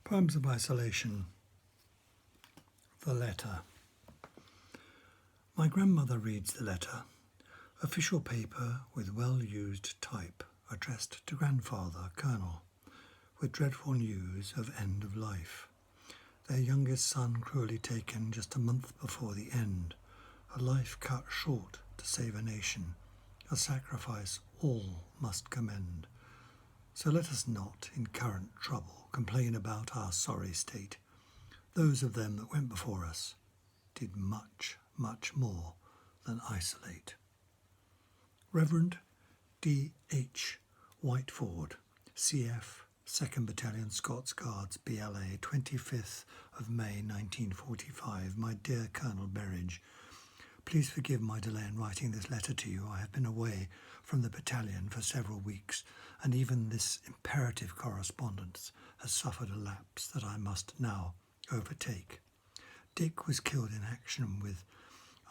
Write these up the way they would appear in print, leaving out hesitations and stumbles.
Poems of Isolation. The Letter. My grandmother reads the letter, official paper with well-used type, addressed to grandfather, Colonel, with dreadful news of end of life. Their youngest son cruelly taken just a month before the end, a life cut short to save a nation, a sacrifice all must commend. So let us not, in current trouble, complain about our sorry state. Those of them that went before us did much, much more than isolate. Reverend D.H. Whiteford, CF, 2nd Battalion Scots Guards, BLA, 25th of May 1945. My dear Colonel Berridge, please forgive my delay in writing this letter to you. I have been away from the battalion for several weeks, and even this imperative correspondence has suffered a lapse that I must now overtake. Dick was killed in action with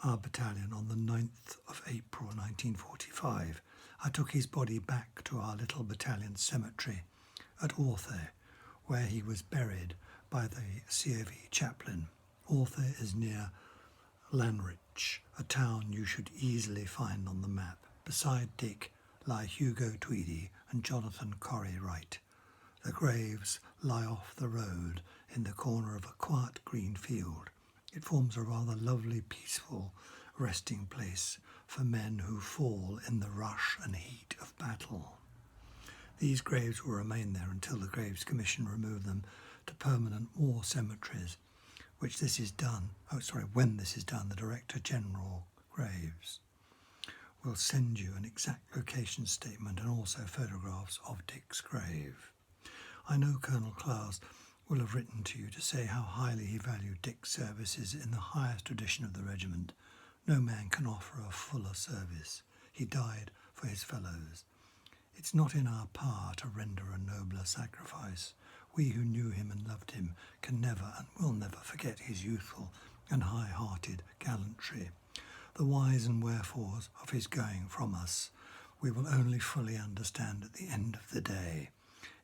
our battalion on the 9th of April 1945. I took his body back to our little battalion cemetery at Orthe, where he was buried by the COV chaplain. Orthe is near Lanrich, a town you should easily find on the map. Beside Dick lie Hugo Tweedy and Jonathan Corrie Wright. The graves lie off the road in the corner of a quiet green field. It forms a rather lovely, peaceful resting place for men who fall in the rush and heat of battle. These graves will remain there until the Graves Commission remove them to permanent war cemeteries, when this is done, the Director General Graves will send you an exact location statement and also photographs of Dick's grave. I know Colonel Klaus will have written to you to say how highly he valued Dick's services in the highest tradition of the regiment. No man can offer a fuller service. He died for his fellows. It's not in our power to render a nobler sacrifice. We who knew him and loved him can never and will never forget his youthful and high-hearted gallantry. The whys and wherefores of his going from us we will only fully understand at the end of the day.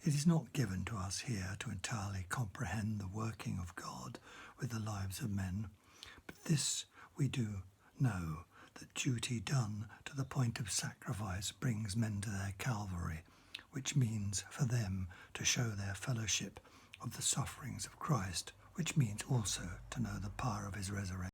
It is not given to us here to entirely comprehend the working of God with the lives of men, but this we do know, that duty done to the point of sacrifice brings men to their Calvary, which means for them to show their fellowship of the sufferings of Christ, which means also to know the power of his resurrection.